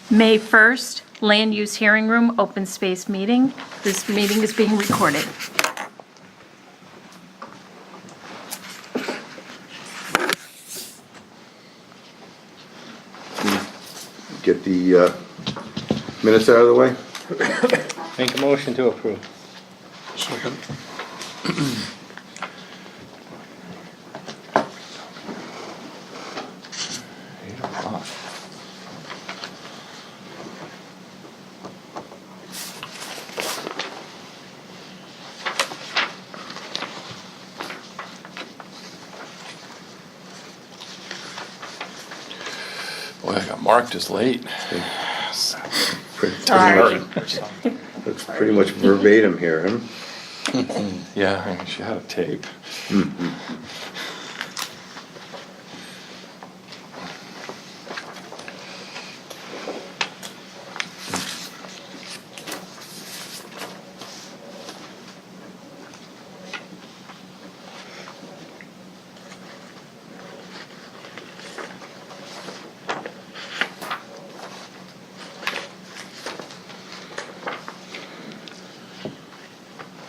May 1st, Land Use Hearing Room, Open Space Meeting. This meeting is being recorded. Get the minutes out of the way. Make a motion to approve. Second. Boy, I got marked as late. Sorry. Looks pretty much verbatim here, huh? Yeah, I mean, she had a tape.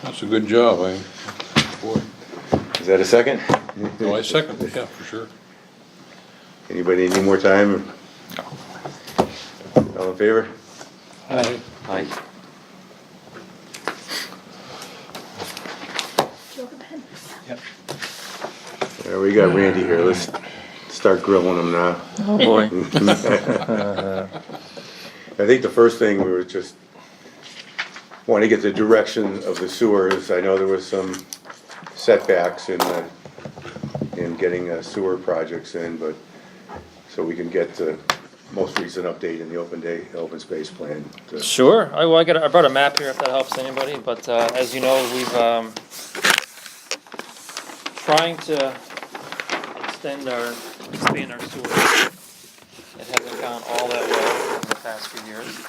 That's a good job, boy. Is that a second? No, I second it, yeah, for sure. Anybody need more time? No. All in favor? Aye. Aye. Yep. There we got Randy here. Let's start grilling him now. Oh, boy. I think the first thing we were just want to get the direction of the sewers. I know there was some setbacks in getting sewer projects in, but so we can get the most recent update in the open space plan. Sure. I brought a map here if that helps anybody. But as you know, we've trying to expand our sewer. It hasn't gone all that well in the past few years.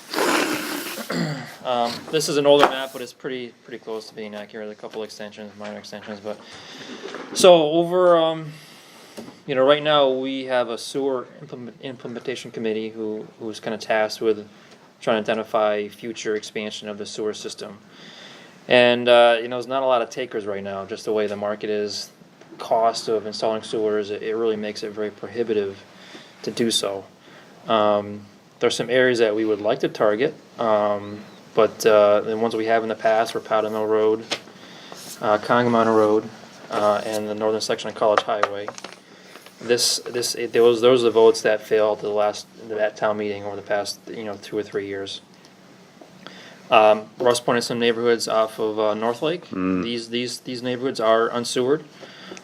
This is an older map, but it's pretty close to being accurate. A couple extensions, minor extensions, but so over. Right now we have a sewer implementation committee who's kind of tasked with trying to identify future expansion of the sewer system. And there's not a lot of takers right now, just the way the market is. Cost of installing sewers, it really makes it very prohibitive to do so. There's some areas that we would like to target, but the ones we have in the past were Powder Mill Road, Congamon Road, and the northern section of College Highway. Those are the votes that failed that town meeting over the past 2 or 3 years. Russ pointed some neighborhoods off of North Lake. These neighborhoods are unsewered.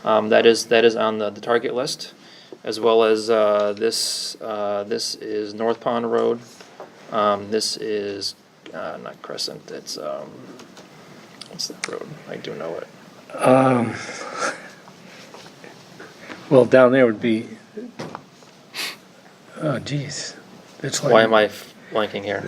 That is on the target list, as well as this is North Pond Road. This is not Crescent. It's what's that road? I do know it. Well, down there would be, oh geez. That's like. Why am I blanking here?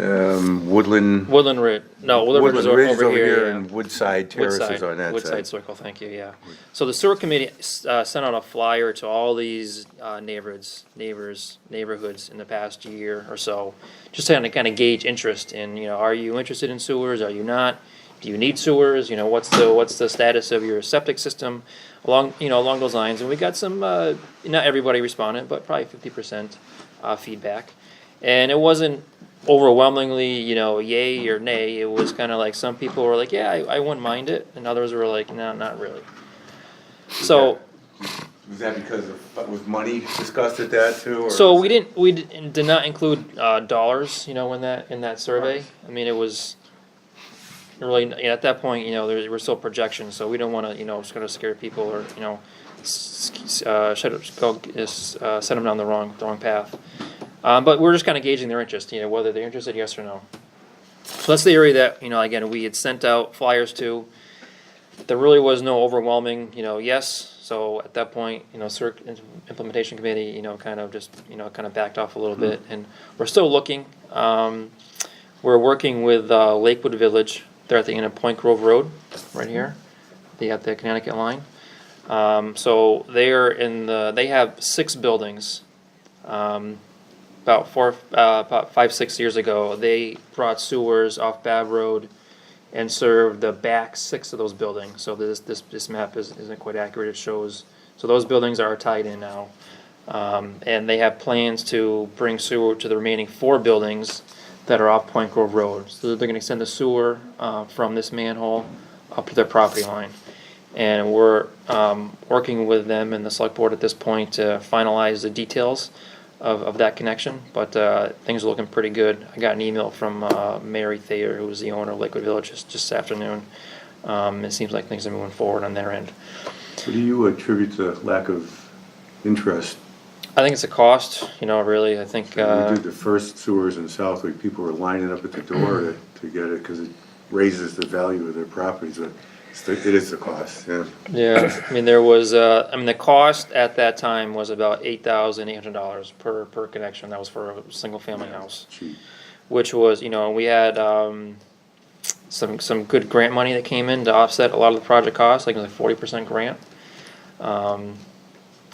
Woodland. Woodland Ridge. No, Woodland Ridge is Ridge over here. Yeah. and Woodside Terrace is on that Woodside side. Circle, thank you, yeah. So the sewer committee sent out a flyer to all these neighborhoods in the past year or so, just to kind of gauge interest in, are you interested in sewers, are you not? Do you need sewers? What's the status of your septic system? Along those lines, and we got some, not everybody responded, but probably 50% feedback. And it wasn't overwhelmingly, yay or nay. It was kind of like some people were like, yeah, I wouldn't mind it, and others were like, no, not really. So, Was that because was money discussed at that too? Or so we did not include dollars, in that survey. I mean, it was really at that point, we're still projections, so we don't want to, it's going to scare people or send them down the wrong path. But we're just kind of gauging their interest, whether they're interested, yes or no. So that's the area that, again, we had sent out flyers to. There really was no overwhelming, yes. So at that point, CERC implementation committee, kind of backed off a little bit, and we're still looking. We're working with Lakewood Village. They're at the end of Point Grove Road, right here. They have the Connecticut line. So they have 6 buildings. about 5, 6 years ago, they brought sewers off Babb Road and served the back 6 of those buildings. So this map isn't quite accurate. It shows, so those buildings are tied in now. And they have plans to bring sewer to the remaining 4 buildings that are off Point Grove Road. So they're gonna extend the sewer, from this manhole up to their property line. And we're, working with them and the select board at this point to finalize the details of that connection, but, things are looking pretty good. I got an email from, Mary Thayer, who was the owner of Lakewood Village, just this afternoon. It seems like things are moving forward on their end. What do you attribute the lack of interest? I think it's a cost, really, I think, We did the first sewers in Southwick, people were lining up at the door to get it, cause it raises the value of their properties, but it is the cost, yeah. yeah, I mean, there was, the cost at that time was about $8,800 per connection. That was for a single-family house, Cheap. which was, we had, some good grant money that came in to offset a lot of the project costs, like it was like 40% grant.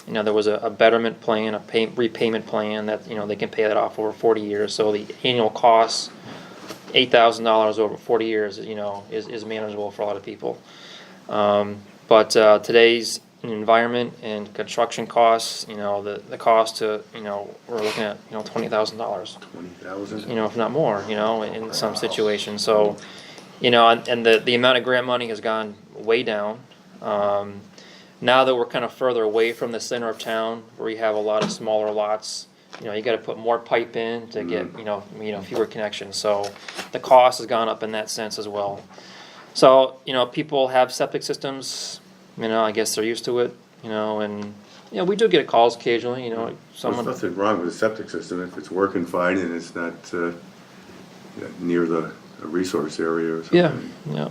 There was a betterment plan, repayment plan that, they can pay that off over 40 years. So the annual cost, $8,000 over 40 years, is manageable for a lot of people. But today's environment and construction costs, the cost to, we're looking at, $20,000. 20,000? If not more, in some situations. So, and the amount of grant money has gone way down. Now that we're kind of further away from the center of town, where you have a lot of smaller lots, you got to put more pipe in to get, fewer connections. So the cost has gone up in that sense as well. So, people have septic systems, I guess they're used to it, and, we do get calls occasionally, There's someone. nothing wrong with the septic system if it's working fine and it's not near the resource area or something. Yeah.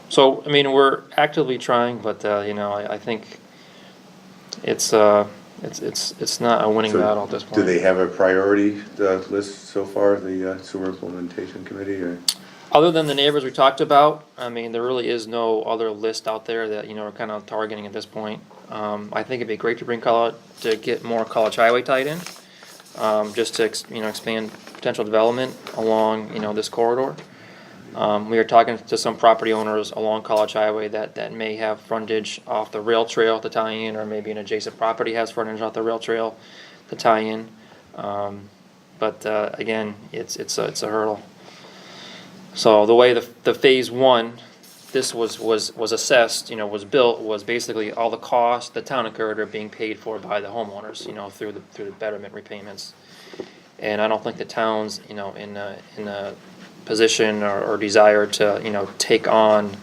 So, we're actively trying, but, I think it's not a winning So battle at this point. Do they have a priority list so far, the sewer implementation committee, or? Other than the neighbors we talked about, there really is no other list out there that, we're kind of targeting at this point. I think it'd be great to get more College Highway tied in, just to, expand potential development along, this corridor. We are talking to some property owners along College Highway that may have frontage off the rail trail to tie in, or maybe an adjacent property has frontage off the rail trail to tie in. But again, it's a hurdle. So the way the phase 1, this was assessed, was built, was basically all the costs the town incurred are being paid for by the homeowners, through the betterment repayments. And I don't think the town's, in a position or desire to, take on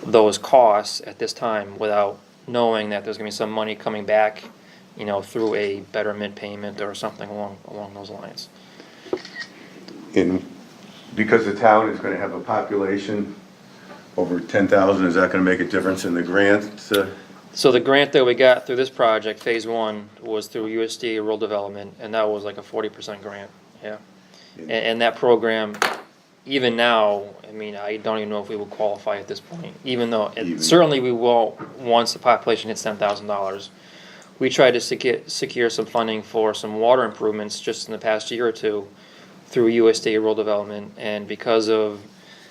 those costs at this time without knowing that there's gonna be some money coming back, through a betterment payment or something along those lines. Because the town is gonna have a population over 10,000, is that gonna make a difference in the grant? So the grant that we got through this project, phase 1, was through USDA Rural Development, and that was like a 40% grant, yeah. And that program, even now, I don't even know if we would qualify at this point, even though, certainly we will, once the population hits $10,000. We tried to secure some funding for some water improvements just in the past year or two through USDA Rural Development, and because of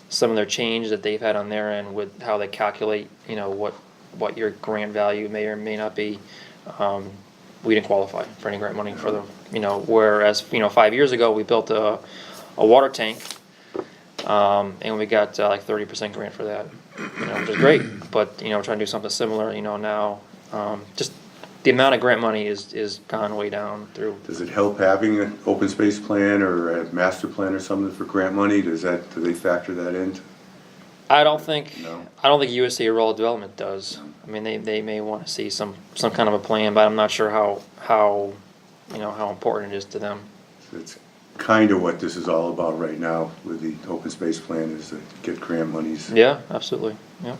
some of their change that they've had on their end with how they calculate, what your grant value may or may not be, we didn't qualify for any grant money for the, whereas, 5 years ago, we built a water tank, and we got like 30% grant for that, which is great, but, trying to do something similar, now, just the amount of grant money is gone way down through. Does it help having an open space plan or a master plan or something for grant money? Do they factor that in? I don't think No. USDA Rural Development does. They may want to see some kind of a plan, but I'm not sure how important it is to them. It's kind of what this is all about right now with the open space plan, is to get grant monies. Yeah, absolutely. Yeah.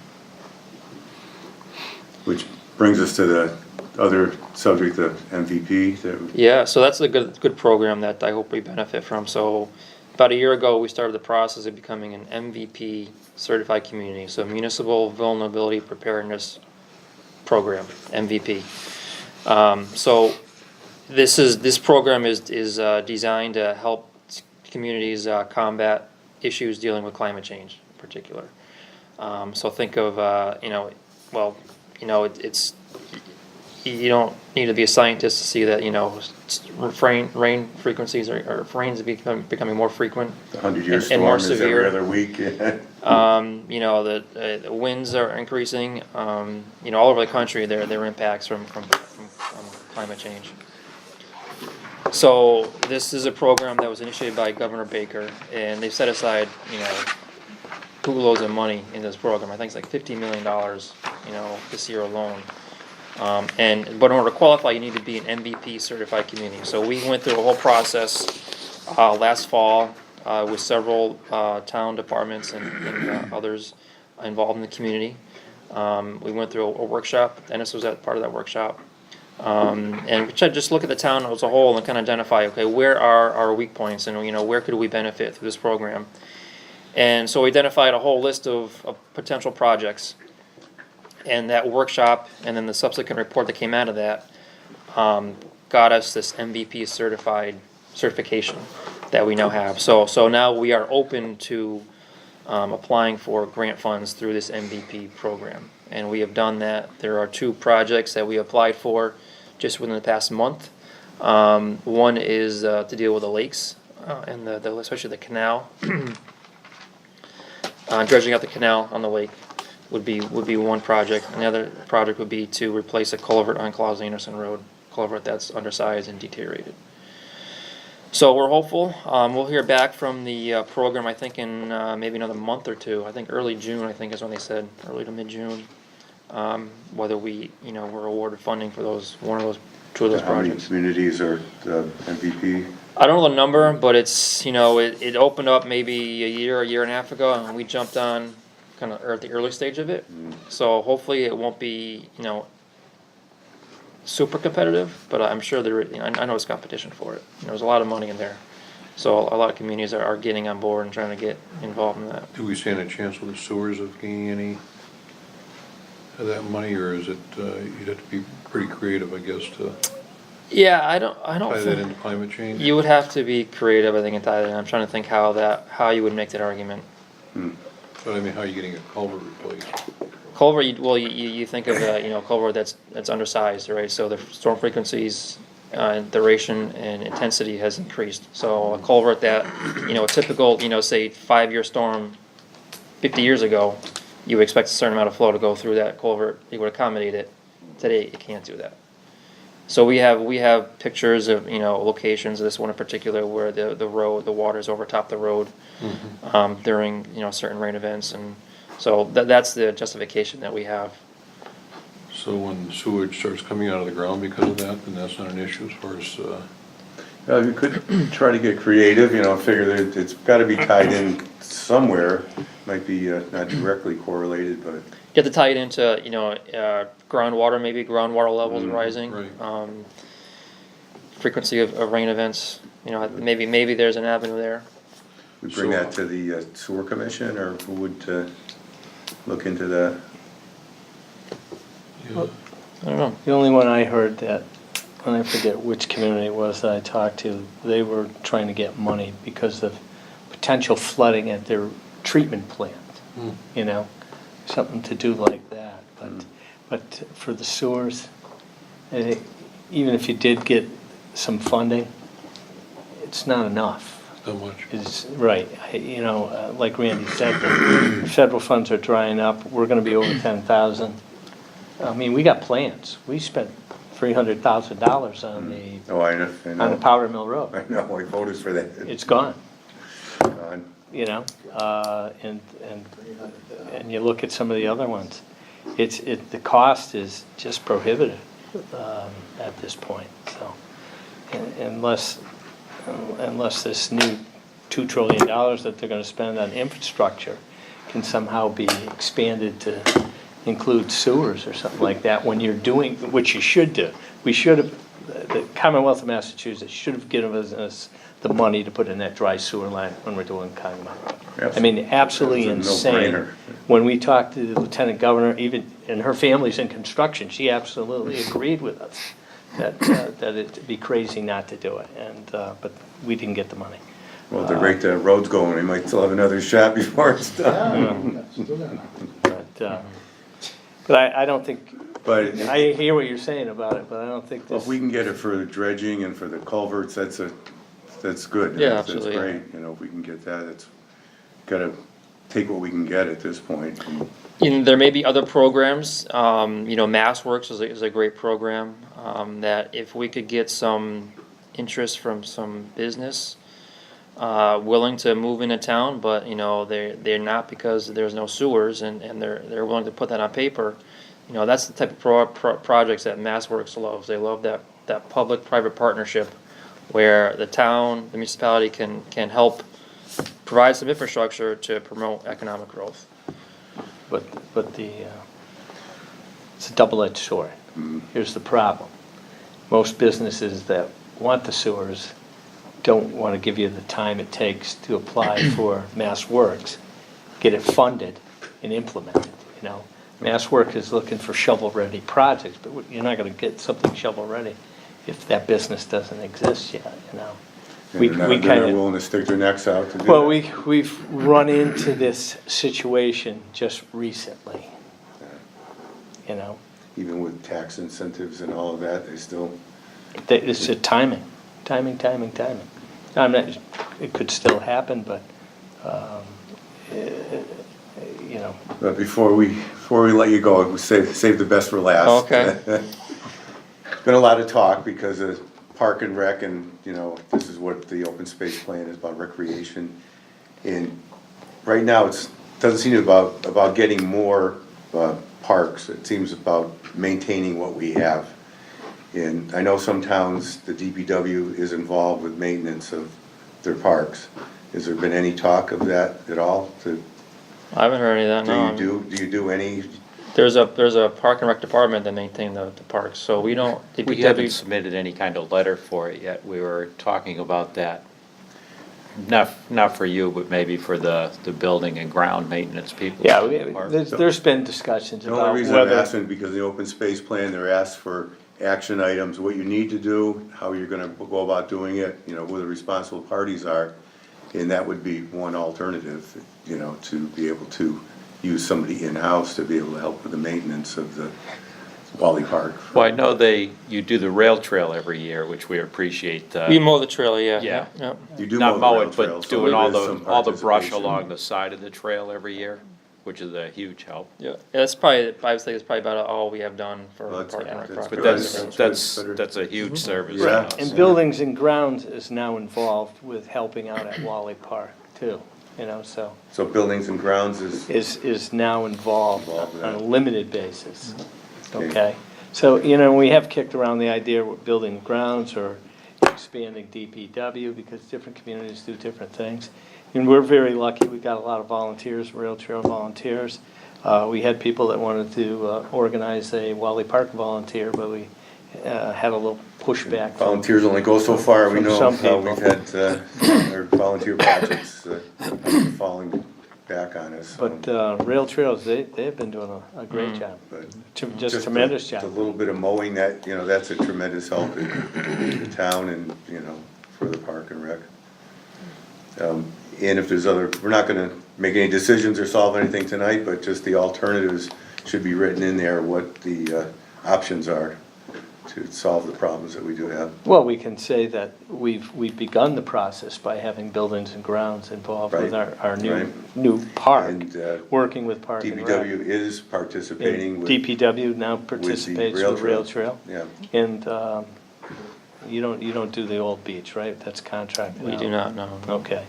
Which brings us to the other subject, the MVP. Yeah, so that's a good program that I hope we benefit from. So about a year ago, we started the process of becoming an MVP certified community, so Municipal Vulnerability Preparedness Program, MVP. So This program is designed to help communities combat issues dealing with climate change in particular. So think of, it's, you don't need to be a scientist to see that, rain frequencies rain's becoming more frequent. The 100-year and more storm is severe. every other week. The winds are increasing, all over the country, there are impacts from climate change. So this is a program that was initiated by Governor Baker, and they've set aside, loads of money in this program. I think it's like $50 million, this year alone. But in order to qualify, you need to be an MVP certified community. So we went through a whole process last fall with several town departments and others involved in the community. We went through a workshop. Dennis was part of that workshop. And we tried to just look at the town as a whole and kind of identify, okay, where are our weak points and, where could we benefit through this program? And so we identified a whole list of potential projects. And that workshop and then the subsequent report that came out of that got us this MVP certification that we now have. So now we are open to applying for grant funds through this MVP program. And we have done that. There are 2 projects that we applied for just within the past month. One is to deal with the lakes and especially the canal. Dredging out the canal on the lake would be one project. And the other project would be to replace a culvert on Claus Anderson Road, culvert that's undersized and deteriorated. So we're hopeful. We'll hear back from the program, I think, in maybe another month or 2. I think early June, I think is when they said, early to mid-June, whether we're awarded funding for 2 of those How many projects. communities are the MVP? I don't know the number, but it's, it opened up maybe a year and a half ago, and we jumped on kind of at the early stage of it. So hopefully it won't be, super competitive, but I'm sure I know it's competition for it. There's a lot of money in there. So a lot of communities are getting on board and trying to get involved in that. Do we stand a chance with the sewers of gaining any of that money, or is it, you'd have to be pretty creative, I guess, to Yeah, I don't tie that think, into climate change? you would have to be creative, I think, and tie that in. I'm trying to think how you would make that argument. But I mean, how are you getting a culvert replaced? Culvert, you think of culvert that's undersized, right? So the storm frequencies, duration and intensity has increased. So a culvert that, a typical, say 5-year storm 50 years ago, you would expect a certain amount of flow to go through that culvert. You would accommodate it. Today, you can't do that. So we have pictures of locations. This one in particular where the water's overtop the road during certain rain events, and so that's the justification that we have. So when sewage starts coming out of the ground because of that, then that's not an issue as far as, You could try to get creative, figure that it's gotta be tied in somewhere. Might be not directly correlated, but You have to tie it into groundwater, maybe groundwater levels rising, right. Frequency of rain events. Maybe there's an avenue there. we bring that to the sewer commission, or who would look into that? yeah. I don't know. The only one I heard that, and I forget which community it was that I talked to, they were trying to get money because of potential flooding at their treatment plant, something to do like that. But for the sewers, even if you did get some funding, it's not enough. Not much. Is right. Like Randy said, the federal funds are drying up. We're going to be over 10,000. I mean, we got plans. We spent $300,000 on the Oh, I know. on the Powder Mill Road. I know, we voted for that. It's gone. On- And you look at some of the other ones. The cost is just prohibitive at this point. So unless this new $2 trillion that they're going to spend on infrastructure can somehow be expanded to include sewers or something like that, when you're doing, which you should do. We should have, the Commonwealth of Massachusetts should have given us the money to put in that dry sewer line when we're doing Congamon. I mean, absolutely That's a insane. no-brainer. When we talked to the lieutenant governor, even, and her family's in construction, she absolutely agreed with us that it'd be crazy not to do it, and, but we didn't get the money. Well, at the rate the road's going, we might still have another shot before it's done. But I don't think, But I hear what you're saying about it, but I don't think if this, we can get it for the dredging and for the culverts, that's good. Yeah, That's absolutely, yeah. great, you know, if we can get that, it's gotta take what we can get at this point. There may be other programs, MassWorks is a great program, that if we could get some interest from some business, willing to move into town, but, they're not because there's no sewers and they're willing to put that on paper. That's the type of projects that MassWorks loves. They love that public-private partnership where the town, the municipality can help provide some infrastructure to promote economic growth. but it's a double-edged sword. Here's the problem. Most businesses that want the sewers don't want to give you the time it takes to apply for Mass Works, get it funded and implemented, Mass Work is looking for shovel-ready projects, but you're not gonna get something shovel-ready if that business doesn't exist yet, We They're not kinda, willing to stick their necks out to do well, that. we've run into this situation just recently, Even with tax incentives and all of that, they still, It's a timing. I'm not, it could still happen, but, but before we let you go, we save the best for last. Okay. Been a lot of talk because of Park and Rec and, this is what the open space plan is about, recreation. And right now, doesn't seem about getting more parks. It seems about maintaining what we have. And I know some towns, the DPW is involved with maintenance of their parks. Has there been any talk of that at all? I haven't heard any of that, no. Do you do any? There's a park and rec department that maintain the parks, so we don't. We haven't submitted any kind of letter for it yet. We were talking about that. Not for you, but maybe for the building and ground maintenance people. yeah, Or- there's been discussions The about only reason I'm whether, asking, because the open space plan, they're asked for action items, what you need to do, how you're gonna go about doing it, who the responsible parties are. And that would be one alternative, to be able to use somebody in-house to be able to help with the maintenance of the Wally Park. Well, I know you do the rail trail every year, which we appreciate. We mow the trail, yeah. Yeah. You do Not mow the rail mowing, trail, but so doing there all is some the brush participation. along the side of the trail every year, which is a huge help. Yeah, that's probably, I would say it's probably about all we have done for Well, that's- park and rec that's projects. But good. that's a huge service. Yeah. now, and so. Buildings and Grounds is now involved with helping out at Wally Park too, so So buildings and grounds is now involved Involved in on a that. limited basis, Okay. okay? So, we have kicked around the idea of building grounds or expanding DPW because different communities do different things. And we're very lucky, we got a lot of volunteers, rail trail volunteers. We had people that wanted to organize a Wally Park volunteer, but we had a little pushback from, volunteers only go so far. We From know some how people. we've had our volunteer projects falling back on us. but rail trails, they've been doing a great job, But just tremendous A job. little bit of mowing, that's a tremendous help in the town and, for the Park and Rec. And if there's we're not gonna make any decisions or solve anything tonight, but just the alternatives should be written in there, what the options are to solve the problems that we do have. Well, we can say that we've begun the process by having Buildings and Grounds involved with Right, our right. new park, And working with Park and Rec. DPW is participating And with. DPW now participates with Rail Trail. Yeah, And you don't do the old beach, right? That's contracted We out. do not, no. Okay.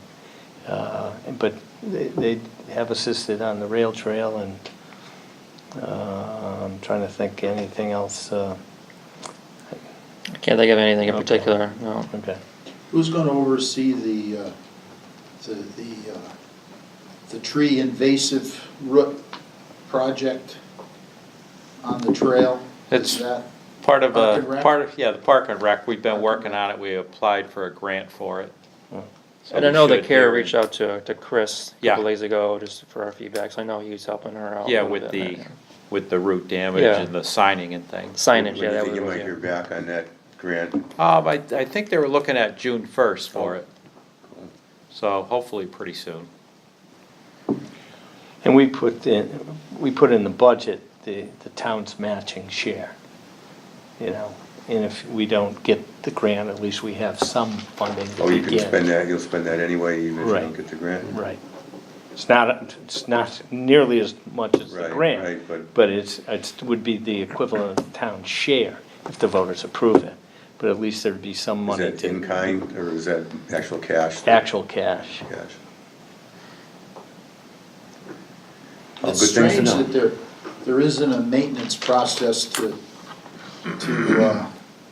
But they have assisted on the rail trail and I'm trying to think anything else. I can't think of anything in Okay. particular, no. Okay. Who's gonna oversee the tree invasive root project on the trail? It's Is that Part of Park and Rec? the Park and Rec, we've been working on it, we applied for a grant for it. So And I we know that should Kara hear- reached out to Chris a Yeah. couple days ago, just for our feedback, so I know he's helping her out. a Yeah, little with bit. with the root damage Yeah. and the signing and things. Signage, when yeah, do you that think was, you might yeah. hear back on that grant? I think they were looking at June 1st for it. So hopefully pretty soon. And we put in the budget, the town's matching share, you know? And if we don't get the grant, at least we have some funding to Oh, you can begin. spend that, you'll spend that anyway, even if you Right. don't get the grant? Right. It's not nearly as much as the Right, grant. right, But it's would be the equivalent of the town's share if the voters approve it. But at least there'd be some Is money that in to, kind, or is that actual cash? actual cash. Cash. All It's good things to strange know. that there isn't a maintenance process to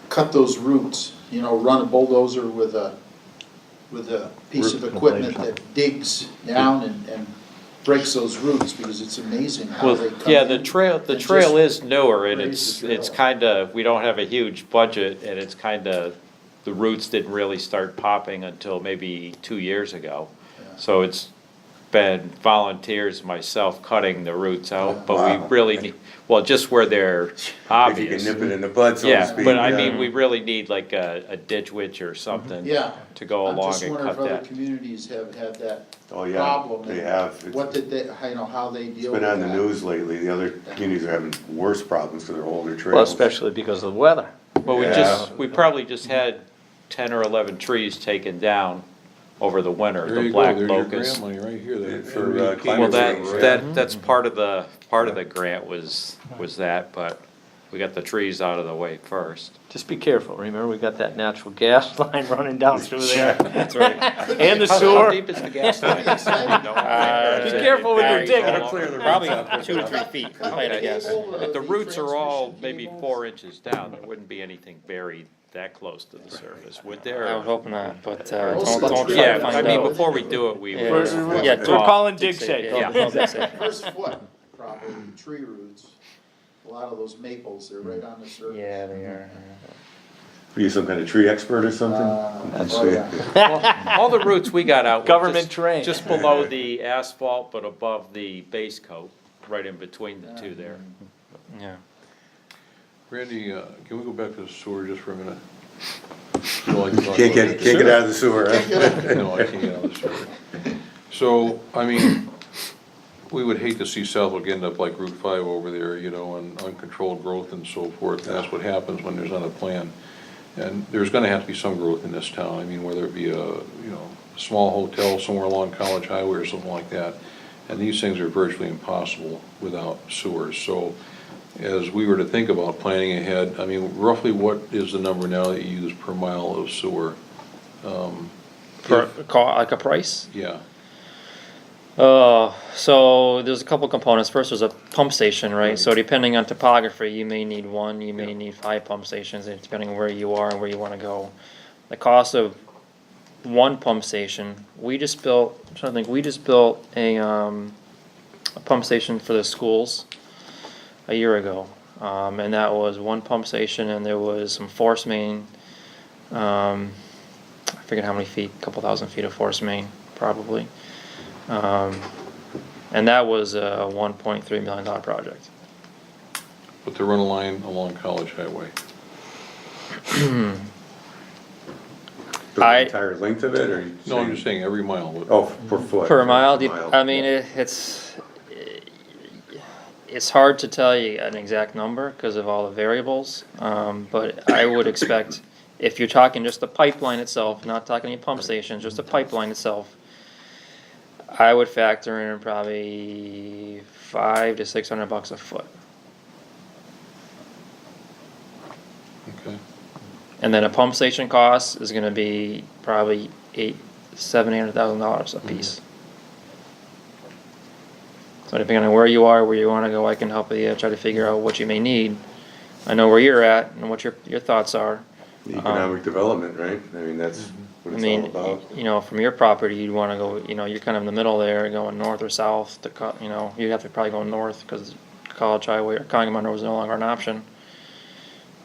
cut those roots, you know, run a bulldozer with a piece of Root equipment replacement. that digs down and breaks those roots, because it's amazing how they Well, come yeah, in the trail and just is newer and raise the it's trail. kinda, we don't have a huge budget and it's kinda, the roots didn't really start popping until maybe 2 years ago. Yeah. So it's been volunteers, myself cutting the roots out, but Wow. we really need, well, just where they're If you obvious. can nip it in the bud, so to Yeah, speak. but I yeah. mean, we really need like a ditch witch or something Yeah. to go I'm along just and wondering cut if other that. communities have had that Oh, yeah, problem. they and have. It's What did they, you know, how they It's deal with been that. on the news lately, the other communities are having worse problems because they're older trails. Well, especially because of the weather. Well, Yeah. we probably just had 10 or 11 trees taken down over the winter, There the you go, black there's your locust. grant money right here. that For, MVP. climate Well, change, right? that's part of the grant was that, but we got the trees out of the way first. Just be careful, remember, we got that natural gas line running down through there. That's right. And the How sewer. deep is the gas line? Be careful when you're digging. Probably 2 to 3 feet, height, I guess. If the roots are all maybe 4 inches down, there wouldn't be anything buried that close to the surface, would there? I would hope not, but Most don't of the try to Yeah, find I mean, out. before we do it, we Yeah. would. Yeah, We're calling dig safe. Yeah, dig safe. First foot, probably, tree roots, a lot of those maples, they're right on the surface. Yeah, they are. Are you some kind of tree expert or something? That's Oh, it. yeah. All the roots we got out. were Government just- terrain. Just below the asphalt, but above the base coat, right in between the two there. Yeah. Randy, can we go back to the sewer just for a minute? You like to talk Can't about get it? out of the sewer, huh? No, I can't get out of the sewer. So, I mean, we would hate to see Southwick end up like Route 5 over there, you know, and uncontrolled growth and so forth. And that's what happens when there's not a plan. And there's gonna have to be some growth in this town. I mean, whether it be a, you know, a small hotel somewhere along College Highway or something like that. And these things are virtually impossible without sewers. So as we were to think about planning ahead, I mean, roughly what is the number now that you use per mile of sewer? For like a price? Yeah, So there's a couple components. First, there's a pump station, right? So depending on topography, you may need 1, you may need 5 pump stations, depending on where you are and where you wanna go. The cost of 1 pump station, we just built, I'm trying to think, we just built a pump station for the schools a year ago. And that was 1 pump station and there was some force main, I forget how many feet, a couple thousand feet of force main, probably. And that was a $1.3 million project. but to run a line along College Highway. The I- entire length of it, or? you No, I'm saying- just saying every mile. Oh, per foot. Per mile, Mile. I mean, it's hard to tell you an exact number because of all the variables. But I would expect, if you're talking just the pipeline itself, not talking any pump stations, just the pipeline itself, I would factor in probably $500 to $600 a foot. Okay. And then a pump station cost is gonna be probably $700,000 a piece. So depending on where you are, where you wanna go, I can help you try to figure out what you may need. I know where you're at and what your thoughts are. Economic development, right? I mean, that's what I it's all mean, about. you know, from your property, you'd wanna go, you know, you're kind of in the middle there, going north or south to cut, you know, you'd have to probably go north, cause College Highway or Congamon Road is no longer an option.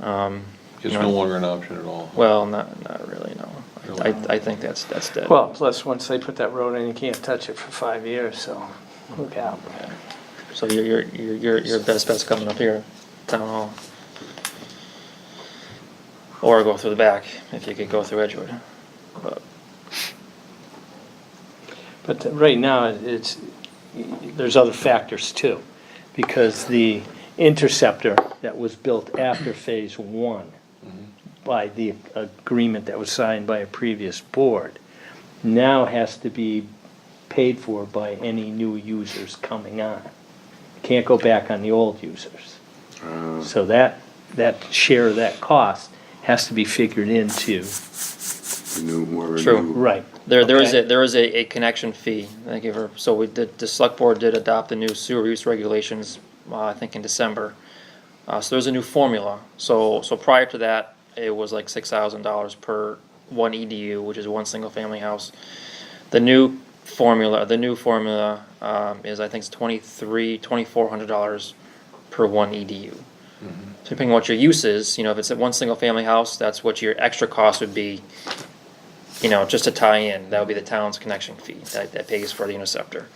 It's You no know, longer an option at all. Well, not really, no. I think that's dead. Well, plus, once they put that road in, you can't touch it for 5 years, so look out. So your best bet's coming up here, town hall. or go through the back, if you could go through Edgewood. But right now, there's other factors too, because the interceptor that was built after phase one by the agreement that was signed by a previous board now has to be paid for by any new users coming on. Can't go back on the old users. So that share of that cost has to be figured into. The new, whoever True. new- Right. There Okay. is a connection fee. Thank you for, so the select board did adopt the new sewer use regulations, I think in December. So there's a new formula. So prior to that, it was like $6,000 per one EDU, which is one single family house. The new formula is, I think it's $2,400 per one EDU. So depending on what your use is, if it's at one single family house, that's what your extra cost would be, just to tie in. That would be the town's connection fee that pays for the interceptor.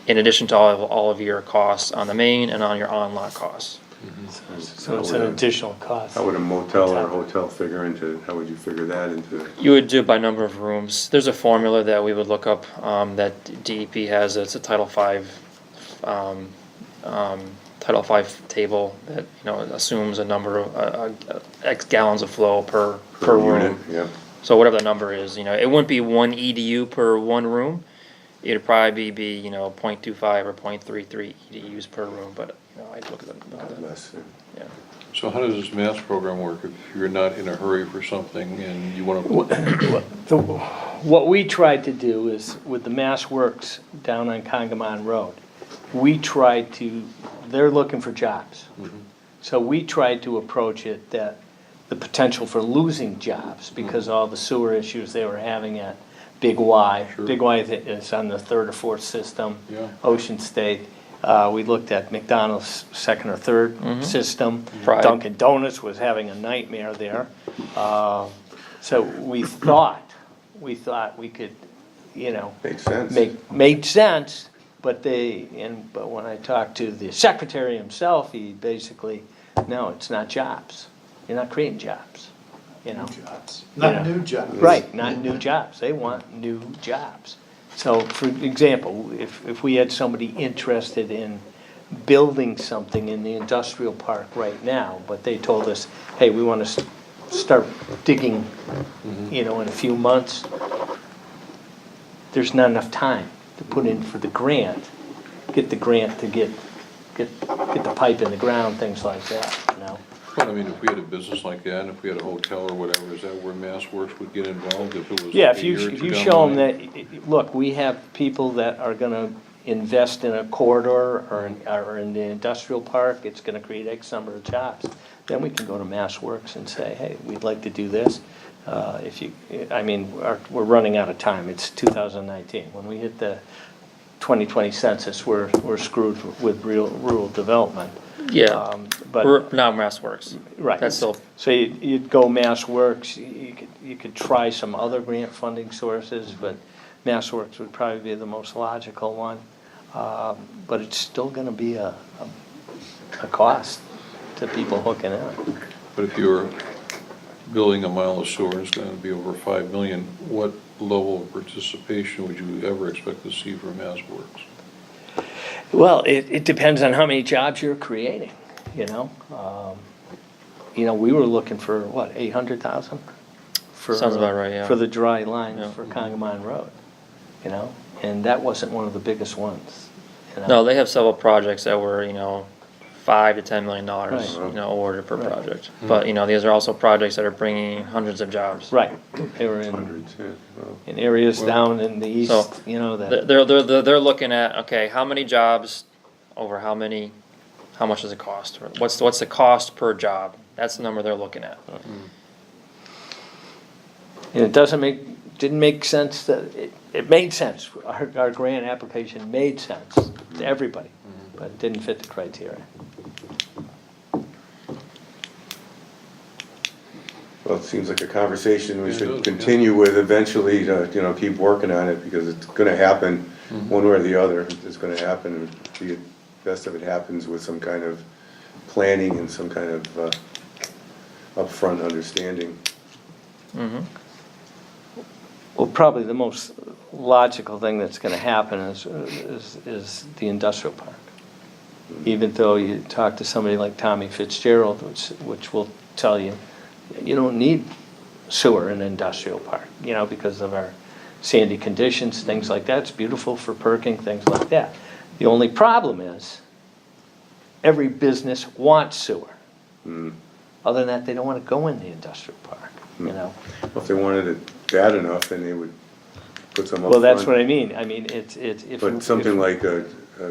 In addition to all of your costs on the main and on your on-lot costs. So it's an additional cost. How would a motel or hotel figure into it? How would you figure that into it? You would do it by number of rooms. There's a formula that we would look up, that DEP has. It's a Title V, Title V table that, assumes a number of, X gallons of flow per unit? room. Yeah. So whatever the number is, it wouldn't be one EDU per one room. It'd probably be, 0.25 or 0.33 EDUs per room, but, I'd look at that. Less. Yeah. So how does this mass program work if you're not in a hurry for something and you wanna? What we tried to do is, with the Mass Works down on Congamon Road, they're looking for jobs. So we tried to approach it that the potential for losing jobs because of all the sewer issues they were having at Big Y. Sure. Big Y is on the third or fourth system. Yeah. Ocean State. We looked at McDonald's second or third system. Pride. Dunkin' Donuts was having a nightmare there. So we thought we could, Makes sense. made sense, but when I talked to the secretary himself, he basically, no, it's not jobs. You're not creating jobs, Jobs. Not new jobs. Right, not new jobs. They want new jobs. So, for example, if we had somebody interested in building something in the industrial park right now, but they told us, hey, we want to start digging, in a few months, there's not enough time to put in for the grant, get the grant to get the pipe in the ground, things like that, Well, I mean, if we had a business like that, and if we had a hotel or whatever, is that where Mass Works would get involved if it was? Yeah, a if you year or two down show the them line? that, look, we have people that are gonna invest in a corridor or in the industrial park, it's gonna create X number of jobs, then we can go to Mass Works and say, hey, we'd like to do this. We're running out of time, it's 2019. When we hit the 2020 census, we're screwed with rural development. Yeah, But, now Mass Works. right. That's still, So you'd go Mass Works, you could try some other grant funding sources, but Mass Works would probably be the most logical one. But it's still gonna be a cost to people hooking in. But if you're building a mile of sewer, and it's gonna be over 5 million, what level of participation would you ever expect to see from Mass Works? Well, it depends on how many jobs you're creating, We were looking for, what, 800,000? Sounds about right, yeah. For the dry line Yeah. for Congamon Road, And that wasn't one of the biggest ones, no, they have several projects that were, $5 to $10 million, Right. awarded per Right. project. But, these are also projects that are bringing hundreds of jobs. Right, they were in Hundreds, yeah. Well, areas down in the east, So, that, They're looking at, okay, how many jobs over how much does it cost? Or what's the cost per job? That's the number they're looking at. and it didn't make sense that, it made sense. Our grant application made sense to everybody, but it didn't fit the criteria. Well, it seems like a conversation we Yeah, it should does, yeah. continue with eventually to, keep working on it because it's gonna happen one way or the other. It's gonna happen. It'd be best if it happens with some kind of planning and some kind of, upfront understanding. Well, probably the most logical thing that's gonna happen is the industrial park. Even though you talk to somebody like Tommy Fitzgerald, which will tell you, you don't need sewer in an industrial park, you know, because of our sandy conditions, things like that. It's beautiful for perking, things like that. The only problem is, every business wants sewer. Other than that, they don't wanna go in the industrial park, you know? If they wanted it bad enough, then they would put some up Well, that's front. what I mean. I mean, it's, if. But something like a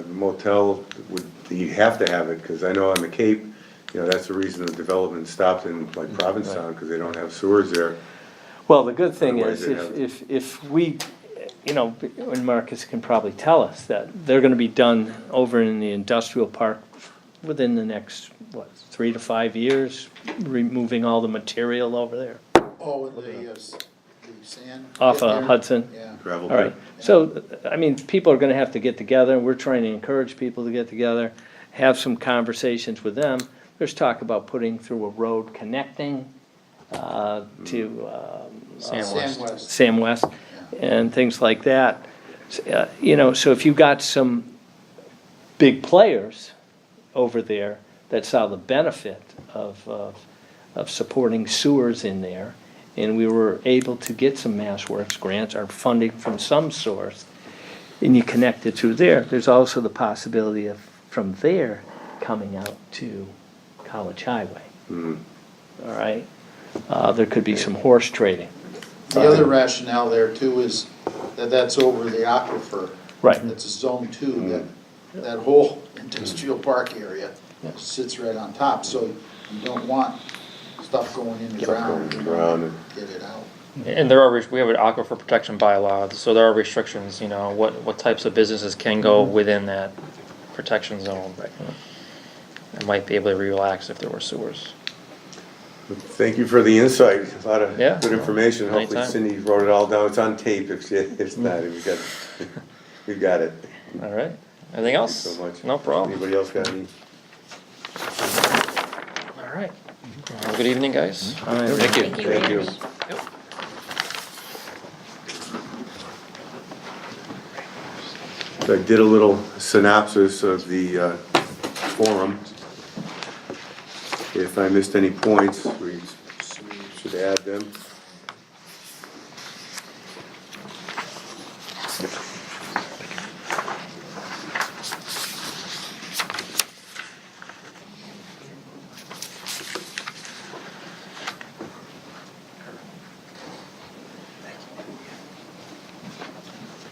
motel would, you have to have it, because I know on the Cape, you know, that's the reason the development stopped in like Provincetown, because they don't have sewers there. Well, the good thing Otherwise is, they'd have- if we, you know, and Marcus can probably tell us that they're gonna be done over in the industrial park within the next, what, 3 to 5 years, removing all the material over there, Oh, and the sand. off pit of there? Hudson. Yeah. Gravel All right, pit. so, I mean, people are gonna have to get together, and we're trying to encourage people to get together, have some conversations with them. There's talk about putting through a road connecting, to, Sand West. Sam West and things like that. You know, so if you got some big players over there that saw the benefit of supporting sewers in there, and we were able to get some MassWorks grants or funding from some source, and you connect it through there, there's also the possibility of from there coming out to College Highway. All right? There could be some horse trading. The other rationale there too is that that's over the aquifer. Right. It's a zone two, that whole industrial park area sits right on top, so you don't want stuff going in the ground. going in the ground and- Get it out. And there are, we have an aquifer protection bylaw, so there are restrictions, you know, what types of businesses can go within that protection zone. I might be able to relax if there were sewers. Thank you for the insight, a lot of Yeah. good information, hopefully Anytime. Cindy wrote it all down, it's on tape, if it's not, we got it. All right, anything else? Thank you so much. No problem. Anybody else got any? All right. Have a good evening, guys. Thank you. Thank you. So I did a little synopsis of the forum. If I missed any points, we should add them.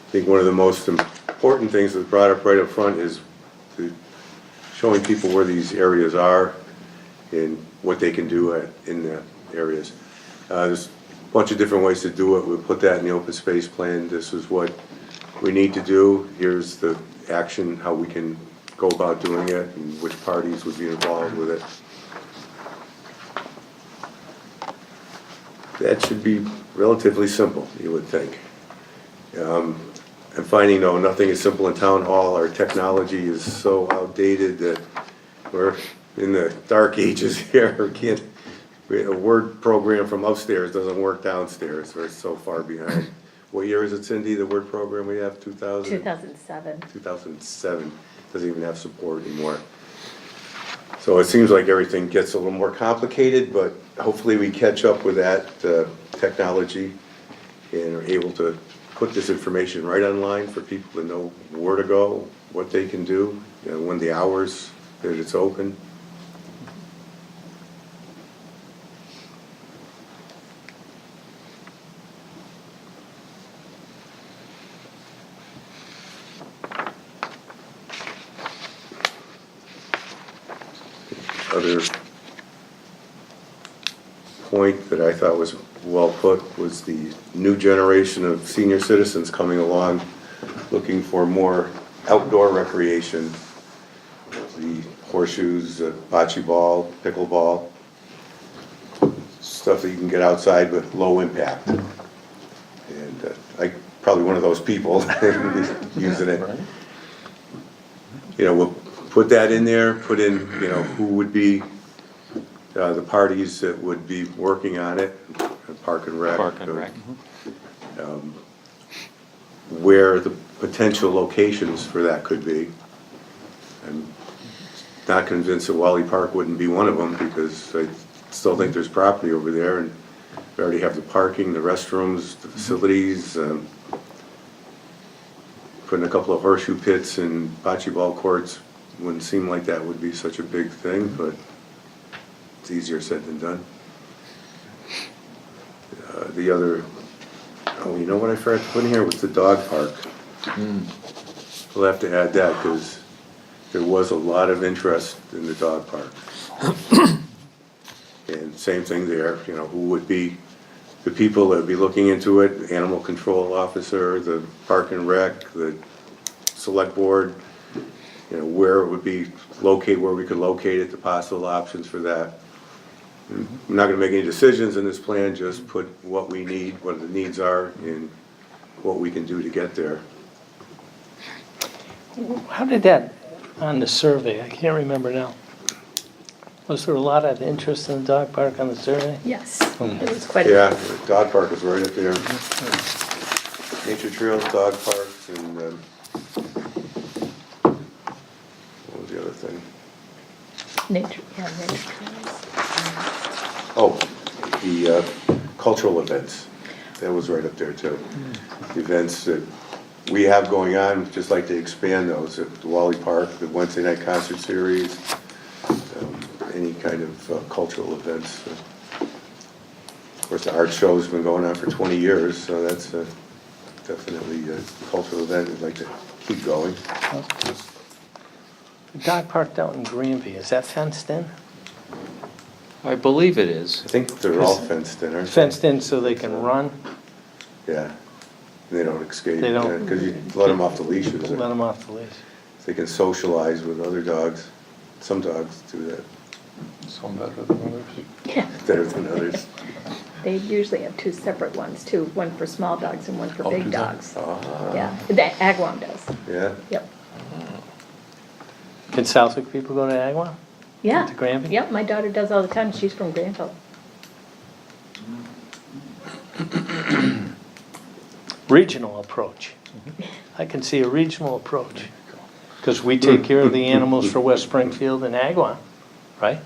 I think one of the most important things that's brought up right up front is showing people where these areas are and what they can do in the areas. There's a bunch of different ways to do it. We'll put that in the open space plan. This is what we need to do. Here's the action, how we can go about doing it, and which parties would be involved with it. That should be relatively simple, you would think. I'm finding, though, nothing is simple in town hall. Our technology is so outdated that we're in the dark ages here. A word program from upstairs doesn't work downstairs. We're so far behind. What year is it, Cindy, the word program we have, 2000? 2007. 2007, doesn't even have support anymore. So it seems like everything gets a little more complicated, but hopefully we catch up with that technology and are able to put this information right online for people to know where to go, what they can do, you know, when the hours that it's open. Other point that I thought was well put was the new generation of senior citizens coming along, looking for more outdoor recreation. The horseshoes, bocce ball, pickleball, stuff that you can get outside with low impact. And I probably one of those people using it. You know, we'll put that in there, put in, you know, who would be the parties that would be working on it, Park and Rec. Park and Rec. Where the potential locations for that could be. I'm not convinced that Wally Park wouldn't be one of them, because I still think there's property over there, and we already have the parking, the restrooms, the facilities, putting a couple of horseshoe pits and bocce ball courts wouldn't seem like that would be such a big thing, but it's easier said than done. The other, oh, you know what I forgot to put in here was the dog park. We'll have to add that, because there was a lot of interest in the dog park. And same thing there, you know, who would be the people that would be looking into it, the animal control officer, the Park and Rec, the select board, you know, where it would be located, where we could locate it, the possible options for that. I'm not gonna make any decisions in this plan, just put what we need, what the needs are, and what we can do to get there. How did that, on the survey, I can't remember now. Was there a lot of interest in the dog park on the survey? Yes, it was quite. Yeah, the dog park is right up there. Nature trails, dog parks, and, what was the other thing? Nature trails. Oh, the cultural events, that was right up there too. The events that we have going on, just like to expand those, at the Wally Park, the Wednesday night concert series, any kind of cultural events. Of course, the art show's been going on for 20 years, so that's definitely a cultural event we'd like to keep going. The dog park down in Granby, is that fenced in? I believe it is. I think they're all fenced in, aren't they? Fenced in so they can run, Yeah, they don't escape, They don't- because you let them off the leashes. let them off the leash. They can socialize with other dogs. Some dogs do that Some better than others. Yeah, better than others. they usually have two separate ones too, one for small dogs and one for Oh, do big they? dogs. Ah, Yeah, the Agawam does, yeah. yep. Can Southwick people go to Agawam? Yeah. To Granby? Yep, my daughter does all the time, she's from Granville. Regional approach. I can see a regional approach. Because we take care of the animals for West Springfield and Agawam, right?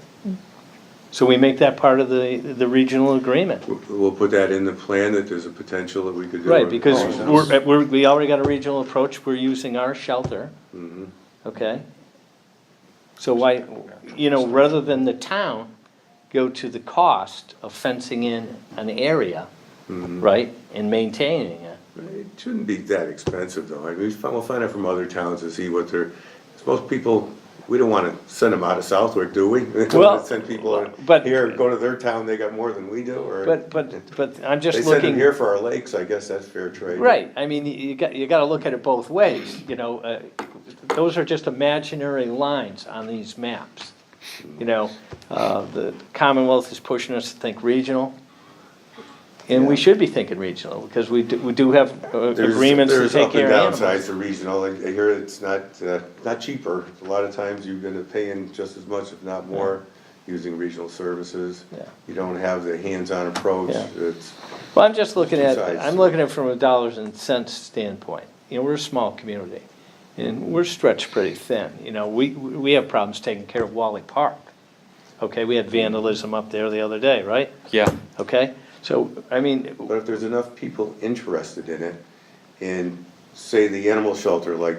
So we make that part of the regional agreement. We'll put that in the plan, that there's a potential that we could do. Right, it. because Oh, we already got a regional approach, we're using our shelter, okay? So why, you know, rather than the town go to the cost of fencing in an area, right, and maintaining it. It shouldn't be that expensive, though. I mean, we'll find out from other towns to see what they're, most people, we don't want to send them out of Southwick, do we? We Well, want to send people but- here, go to their town, they got more than we do, or? But I'm They just send them looking. here for our lakes, I guess that's fair trade. Right, I mean, you gotta look at it both ways, you know, those are just imaginary lines on these maps. You know, the Commonwealth is pushing us to think regional, and we should be thinking regional, because we do have agreements to take care of There's up and animals. downsides to regional. I hear it's not cheaper. A lot of times you're gonna pay in just as much, if not more, using regional services. Yeah. You don't have the hands-on approach. Yeah. It's, Well, I'm just looking at, Besides- I'm looking at it from a dollars and cents standpoint. You know, we're a small community, and we're stretched pretty thin. You know, we have problems taking care of Wally Park. Okay, we had vandalism up there the other day, right? Yeah. Okay, so, I mean, but if there's enough people interested in it, and say the animal shelter like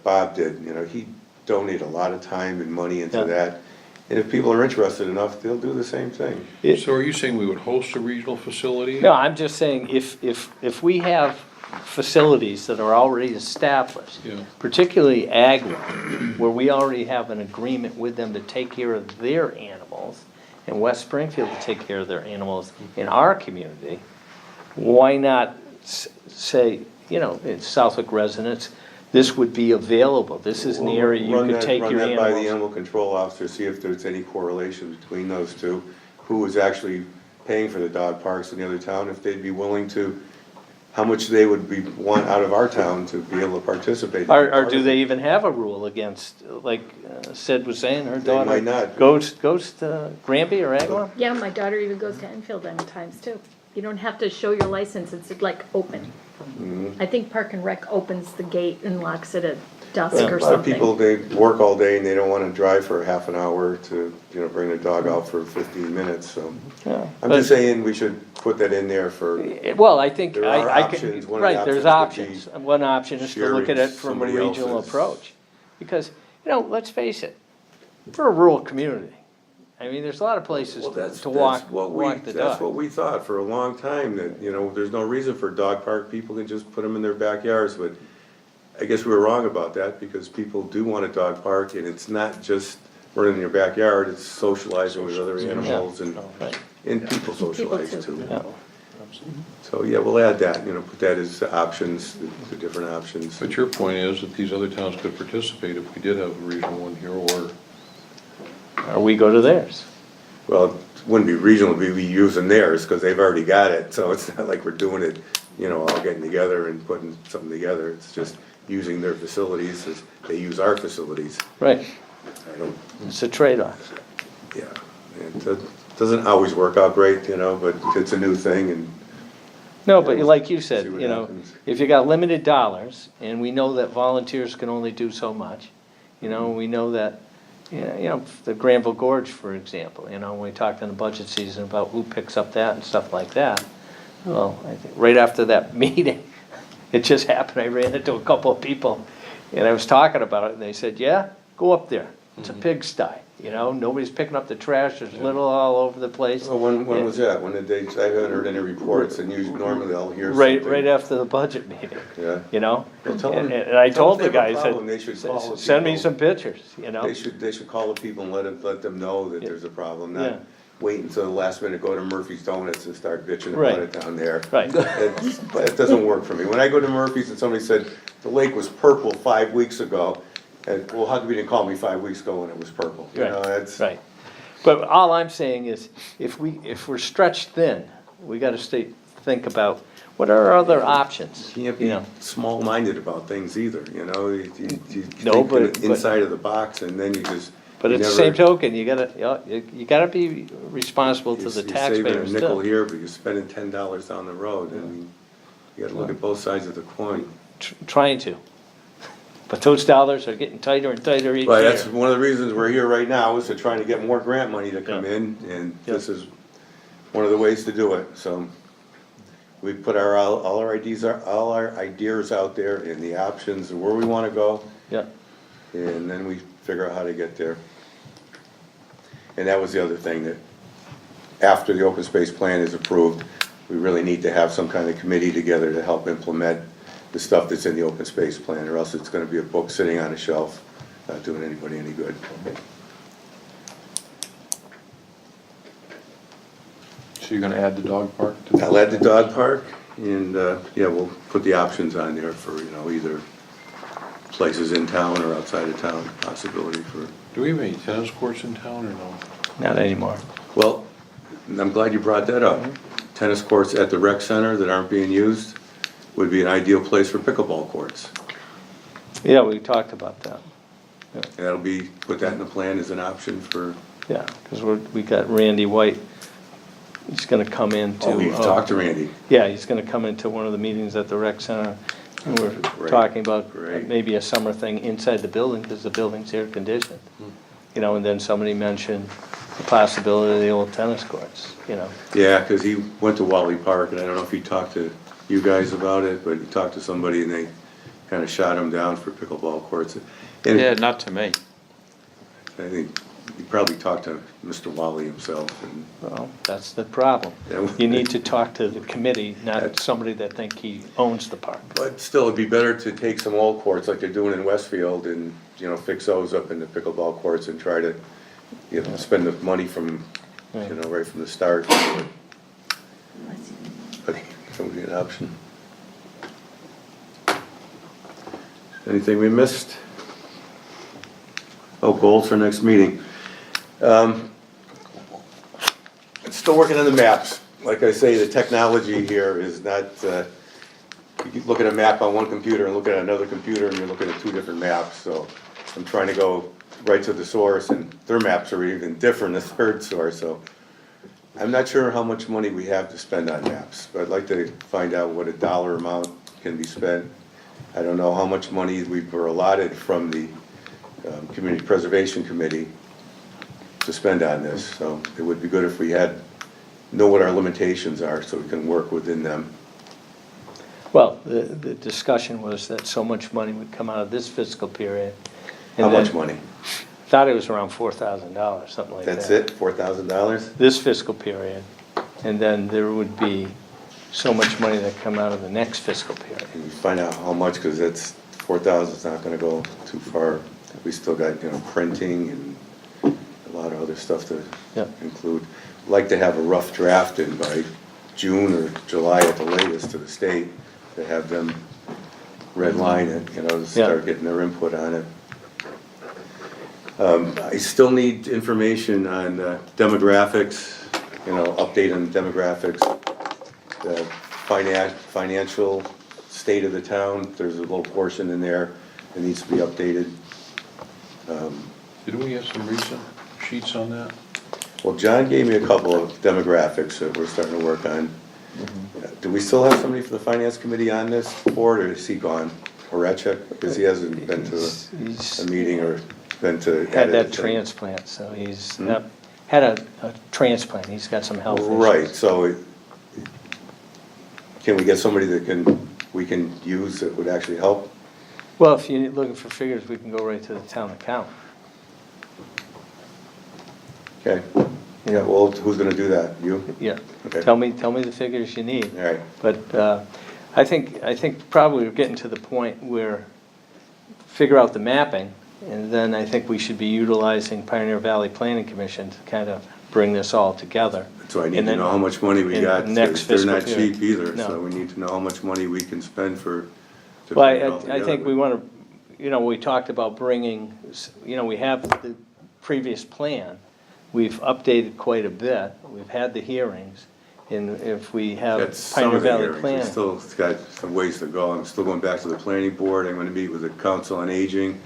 Bob did, you know, he donated a lot of time and money into Yeah. that. And if people are interested enough, they'll do the same thing. So are you saying we would host a regional facility? no, I'm just saying, if we have facilities that are already established, Yeah. particularly Agawam, where we already have an agreement with them to take care of their animals, and West Springfield to take care of their animals in our community, why not say, you know, it's Southwick residents, this would be available, this is an area you could take your Run that by the animals. animal control officer, see if there's any correlation between those two. Who was actually paying for the dog parks in the other town, if they'd be willing to how much they would want out of our town to be able to participate. Or do they even have a rule against, like Sid was saying, her daughter might not. goes to Granby or Agawam? Yeah, my daughter even goes to Enfield at times too. You don't have to show your license, it's like open. I think Park and Rec opens the gate and locks it at dusk A or lot of people, something. they work all day and they don't wanna drive for half an hour to, bring their dog out for 15 minutes, so. Yeah. I'm just saying we should put that in there for, Well, I think, There are I options. can, One of the right, there's options options. One option is to look at it from a sharing somebody regional else's- approach. Because, let's face it, for a rural community, I mean, there's a lot of places well, to walk what the that's what dog. we thought for a long time, that, there's no reason for a dog park, people can just put them in their backyards, but I guess we were wrong about that, because people do want a dog park, and it's not just running in your backyard, it's socializing with other animals, and Right. people socialize too. too. Yeah. So, yeah, we'll add that, put that as options, the different options. But your point is that these other towns could participate if we did have a regional one here, or Or we go to theirs. Well, it wouldn't be regional, it'd be using theirs, because they've already got it, so it's not like we're doing it, all getting together and putting something together, it's just using their facilities as they use our facilities. Right, I don't, it's a trade-off. yeah, it doesn't always work out great, but it's a new thing, and No, but like you said, See what happens. if you got limited dollars, and we know that volunteers can only do so much, we know that, the Granville Gorge, for example, when we talked in the budget season about who picks up that and stuff like that. Well, I think right after that meeting, it just happened, I ran into a couple of people, and I was talking about it, and they said, yeah, go up there, it's a pigsty, nobody's picking up the trash, there's litter all over the place. well, when was that? When did they, I haven't heard any reports, and usually normally I'll hear Right, something. right after the budget meeting. Yeah. Well, tell them- and I tell told them the if they have a guys, problem, they should call the send me people. some pictures, They should call the people and let them know that there's a problem, Yeah. not wait until the last minute, go to Murphy's Donuts and start bitching Right. about it down there. Right. But it doesn't work for me. When I go to Murphy's and somebody said, the lake was purple 5 weeks ago, and, well, how come you didn't call me 5 weeks ago when it was purple? That's. Right. But all I'm saying is, if we're stretched thin, we gotta think about, what are our other options? You can't be small-minded about things either, you No, think but- inside of the box, and then you just. But you at the never- same token, you gotta be responsible to you- the You're saving a taxpayers nickel still. here, but you're spending $10 down the road, and you gotta look at both sides of the coin. Trying to. But those dollars are getting tighter and tighter each But year. that's one of the reasons we're here right now, is to try to get more grant money to come in, and this is one of the ways to do it, so. We put all our ideas out there, and the options, and where we wanna go, Yeah, and then we figure out how to get there. And that was the other thing, that after the open space plan is approved, we really need to have some kind of committee together to help implement the stuff that's in the open space plan, or else it's gonna be a book sitting on a shelf, not doing anybody any good. so you're gonna add the dog park to that? I'll add the dog park, and, yeah, we'll put the options on there for, either places in town or outside of town, possibility for. Do we have any tennis courts in town, or no? not anymore. Well, I'm glad you brought that up. Tennis courts at the rec center that aren't being used would be an ideal place for pickleball courts. Yeah, we talked about that. And that'll be, put that in the plan as an option for, Yeah, because we got Randy White, he's gonna come into. oh, you've talked to Randy. Yeah, he's gonna come into one of the meetings at the rec center, and we're Great, talking about great. maybe a summer thing inside the building, because the building's air conditioned. And then somebody mentioned the possibility of the old tennis courts, Yeah, cause he went to Wally Park, and I don't know if he talked to you guys about it, but he talked to somebody and they kinda shot him down for pickleball courts. And Yeah, not to me. I think he probably talked to Mr. Wally himself, and Well, that's the problem. Yeah. You need to talk to the committee, not somebody that think he owns the park. but still, it'd be better to take some old courts like they're doing in Westfield and, fix those up into pickleball courts and try to, spend the money from, right from the start. But that would be an option. Anything we missed? Oh, goals for next meeting. Still working on the maps. Like I say, the technology here is not, you look at a map on one computer and look at another computer and you're looking at two different maps, so I'm trying to go right to the source and their maps are even different, the third source, so. I'm not sure how much money we have to spend on maps, but I'd like to find out what a dollar amount can be spent. I don't know how much money we were allotted from the Community Preservation Committee to spend on this, so it would be good if we know what our limitations are, so we can work within them. Well, the discussion was that so much money would come out of this fiscal period. and How much then- money? Thought it was around $4,000, something like that. That's it, $4,000? This fiscal period, and then there would be so much money that come out of the next fiscal period. Can we find out how much, because that's, 4,000 is not gonna go too far. We still got, printing and a lot of other stuff to Yeah. include. Like to have a rough draft in by June or July at the latest to the state, to have them redline it, to start getting their input on it. I still need information on demographics, update on demographics, the financial state of the town. There's a little portion in there that needs to be updated. Didn't we have some recent sheets on that? Well, John gave me a couple of demographics that we're starting to work on. Do we still have somebody for the finance committee on this board, or is he gone? Horacek, because he hasn't been to He's a meeting or been to. had edit that thing. transplant, so he's had a transplant, he's got some health issues. Right, so can we get somebody that we can use that would actually help? Well, if you're looking for figures, we can go right to the town account. Okay, yeah, well, who's gonna do that? You? Yeah, Okay. tell me the figures you need. All right, But I think probably we're getting to the point where figure out the mapping, and then I think we should be utilizing Pioneer Valley Planning Commission to kind of bring this all together. so I need And to then know how much money we in got. next They're fiscal not period. cheap either, No. so we need to know how much money we can spend to Well, put it all I think together. we want to, we talked about bringing, we have the previous plan. We've updated quite a bit. We've had the hearings. And if we have Got some Pioneer of the Valley hearings. We Planning. still got some ways to go. I'm still going back to the planning board. I'm gonna meet with the council on aging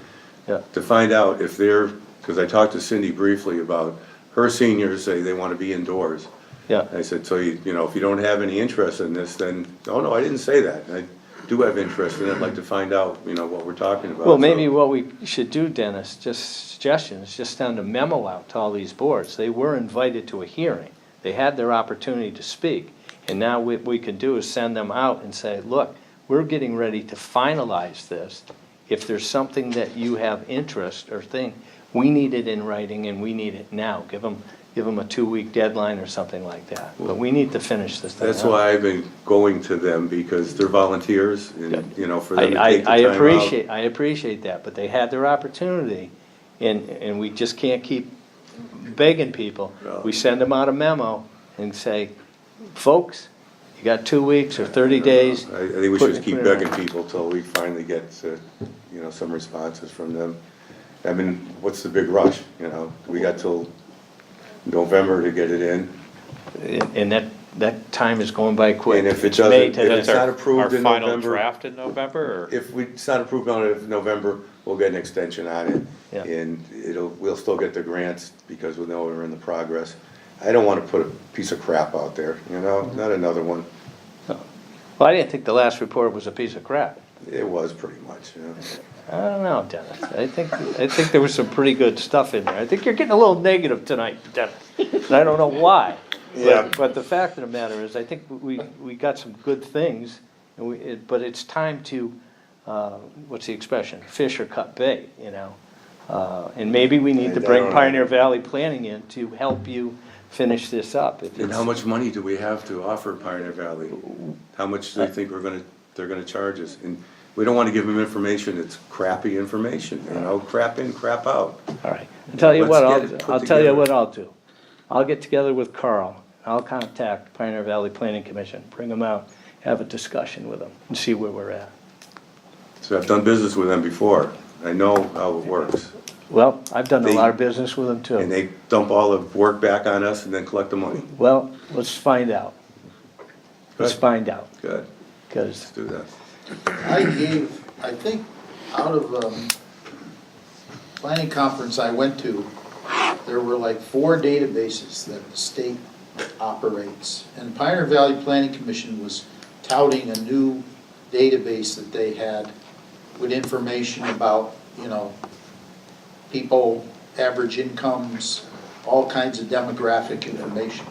Yeah, to find out if because I talked to Cindy briefly about her seniors say they wanna be indoors. yeah. I said, so if you don't have any interest in this, then, oh, no, I didn't say that. I do have interest in it. I'd like to find out, what we're talking about. Well, maybe So- what we should do, Dennis, just suggestions, just send a memo out to all these boards. They were invited to a hearing. They had their opportunity to speak. And now what we can do is send them out and say, look, we're getting ready to finalize this. If there's something that you have interest or think, we need it in writing and we need it now. Give them a 2-week deadline or something like that. But we need to finish this thing That's out. why I've been going to them, because they're volunteers and, for them to take the I time out. I appreciate that, but they had their opportunity, and we just can't keep begging people. We send them out a memo and say, folks, you got 2 weeks or 30 days. I think we Put- should just keep put it begging on. people till we finally get, some responses from them. I mean, what's the big rush, We got till November to get it in. And that time is going by quick. And if it May doesn't- to if the- it's not approved in Our final November. draft in November, or? If it's not approved on it in November, we'll get an extension on it. Yeah. And we'll still get the grants because we know we're in the progress. I don't wanna put a piece of crap out there, not another one. Well, I didn't think the last report was a piece of crap. It was pretty much, I don't know, Dennis. I think there was some pretty good stuff in there. I think you're getting a little negative tonight, Dennis. And I don't know why. Yeah. But the fact of the matter is, I think we got some good things, and but it's time to, what's the expression? Fish or cut bait, And maybe we need to I bring don't know. Pioneer Valley Planning in to help you finish this up. If And it's- how much money do we have to offer Pioneer Valley? How much do they think they're gonna charge us? And we don't wanna give them information that's crappy information, crap in, crap out. All right. I'll tell you what, Let's get it put I'll tell you together. what I'll do. I'll get together with Carl. I'll contact Pioneer Valley Planning Commission, bring them out, have a discussion with them, and see where we're at. So I've done business with them before. I know how it works. Well, I've done a They- lot of business with them And too. they dump all the work back on us and then collect the money. Well, let's find out. Let's Good. find out, Good, because let's do that. I think, out of, planning conference I went to, there were like 4 databases that the state operates. And Pioneer Valley Planning Commission was touting a new database that they had with information about, you know, people, average incomes, all kinds of demographic information.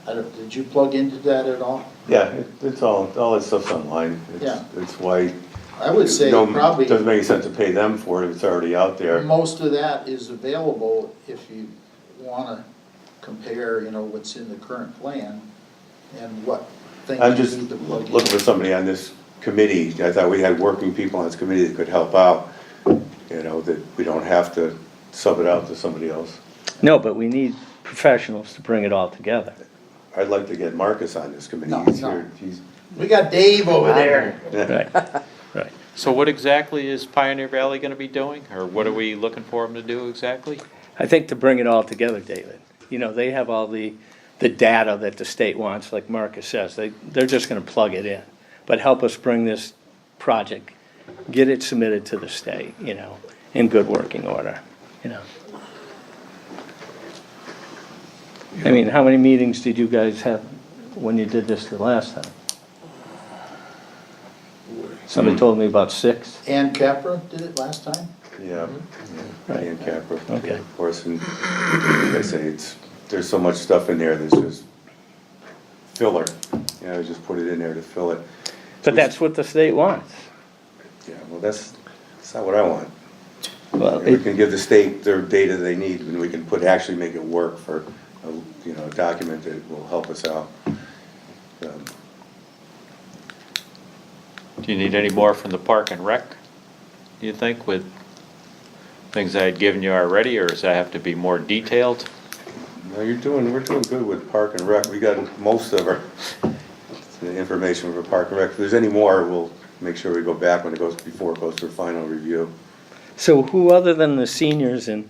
Did you plug into that at all? Yeah, it's all that stuff's online. Yeah. It's why, I would say probably. doesn't make any sense to pay them for it, it's already out there. Most of that is available if you wanna compare, you know, what's in the current plan and what I'm things just you need to plug in. looking for somebody on this committee, I thought we had working people on this committee that could help out, you know, that we don't have to sub it out to somebody else. No, but we need professionals to bring it all together. I'd like to get Marcus on this committee. No, He's no. here. He's- We got Dave over there. Right, right. So what exactly is Pioneer Valley gonna be doing, or what are we looking for them to do exactly? I think to bring it all together, David, you know, they have all the data that the state wants, like Marcus says, they're just gonna plug it in. But help us bring this project, get it submitted to the state, you know, in good working order, you know. I mean, how many meetings did you guys have when you did this the last time? Somebody told me about 6. Ann Capra did it last time? Yeah, Right. Ian Capra, Okay. of course, and like I say, there's so much stuff in there that's just filler. You know, just put it in there to fill it. But that's what the state wants. Yeah, well, that's not what I want. Well, We can give the state their data they need, and we can actually make it work for, you know, a document that will help us out. Do you need any more from the Park and Rec, do you think, with things I had given you already, or does that have to be more detailed? No, we're doing good with Park and Rec. We got most of the information for Park and Rec. If there's any more, we'll make sure we go back before it goes for final review. So who other than the seniors and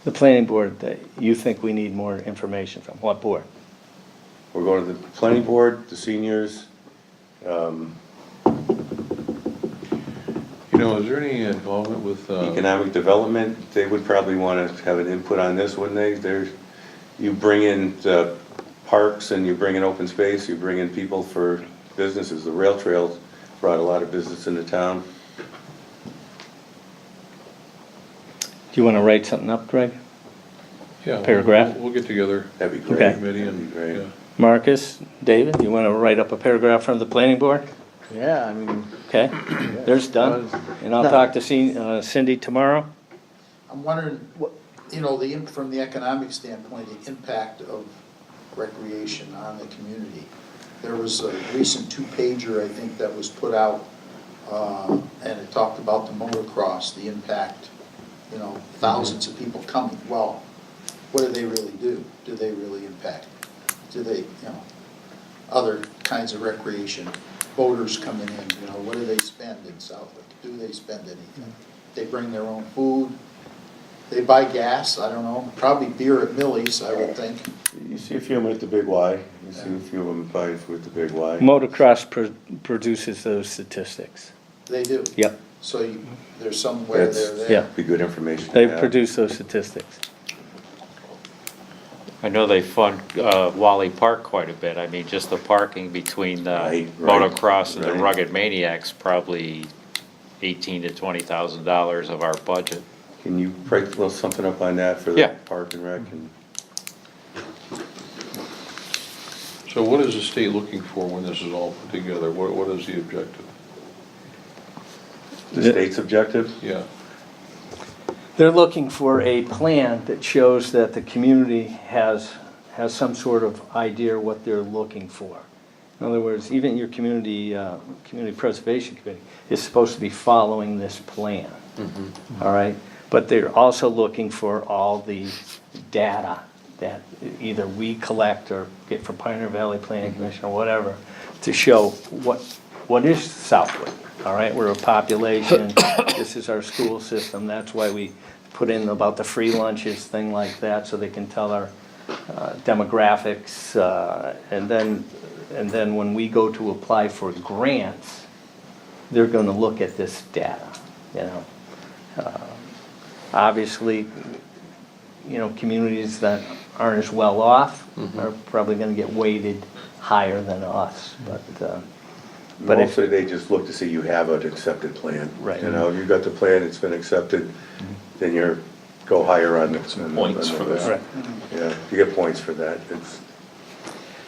the planning board that you think we need more information from? What board? We're going to the planning board, the seniors, You know, is there any involvement with, economic development. They would probably want to have an input on this, wouldn't they? You bring in the parks and you bring in open space, you bring in people for businesses. The rail trails brought a lot of business into town. Do you want to write something up, Greg? yeah. Paragraph? We'll get together, That'd be great. Okay. committee That'd and, be great. yeah. Marcus, David, you want to write up a paragraph from the planning board? Yeah, I mean, Okay, there's done. And I'll talk to Cindy tomorrow. I'm wondering, what, you know, from the economic standpoint, the impact of recreation on the community. There was a recent 2-pager, I think, that was put out, and it talked about the motocross, the impact, you know, thousands of people coming. Well, what do they really do? Do they really impact? Do they, you know, other kinds of recreation, boaters coming in, you know, what do they spend in Southwick? Do they spend anything? They bring their own food, they buy gas, I don't know, probably beer at Millie's, I would think. You see a few of them at the Big Y. You see a few of them buying food at the Big Y. Motocross produces those statistics. They do. Yep, So there's somewhere That's- there. yeah. Be good information. to They have. produce those statistics. I know they fund Wally Park quite a bit. I mean, just the parking between the Right, motocross and the right. Rugged Maniacs, probably $18,000 to $20,000 of our budget. Can you write a little something up on that for the Yeah. Park and Rec? And So what is the state looking for when this is all put together? What is the objective? the state's objective? Yeah, They're looking for a plan that shows that the community has some sort of idea what they're looking for. In other words, even your community preservation committee is supposed to be following this plan. All right? But they're also looking for all the data that either we collect or get from Pioneer Valley Planning Commission or whatever to show what is Southwick. All right, we're a population, this is our school system, that's why we put in about the free lunches, thing like that, so they can tell our demographics, and then when we go to apply for grants, they're gonna look at this data, you know? Obviously, you know, communities that aren't as well off are probably gonna get weighted higher than us, but if, Mostly they just look to see you have an accepted plan. Right. You know, you've got the plan, it's been accepted, then you're, go higher on the. points for that. right. Yeah, you get points for that. It's,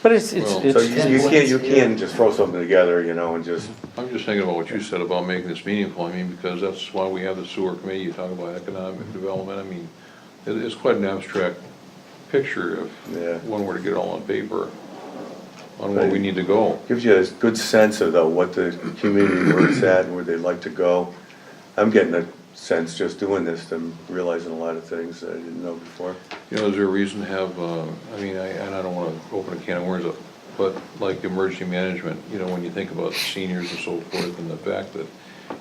But it's, so it's, you can't just throw something together, you know, and just, I'm just thinking about what you said about making this meaningful, I mean, because that's why we have the sewer committee, you talk about economic development, I mean, it's quite an abstract picture Yeah. if one were to get it all on paper, on where we need to go. gives you a good sense of though, what the community, where it's at, and where they'd like to go. I'm getting a sense just doing this, I'm realizing a lot of things that I didn't know before. You know, is there a reason to have, I mean, and I don't wanna open a can of worms up, but like emergency management, you know, when you think about seniors and so forth, and the fact that,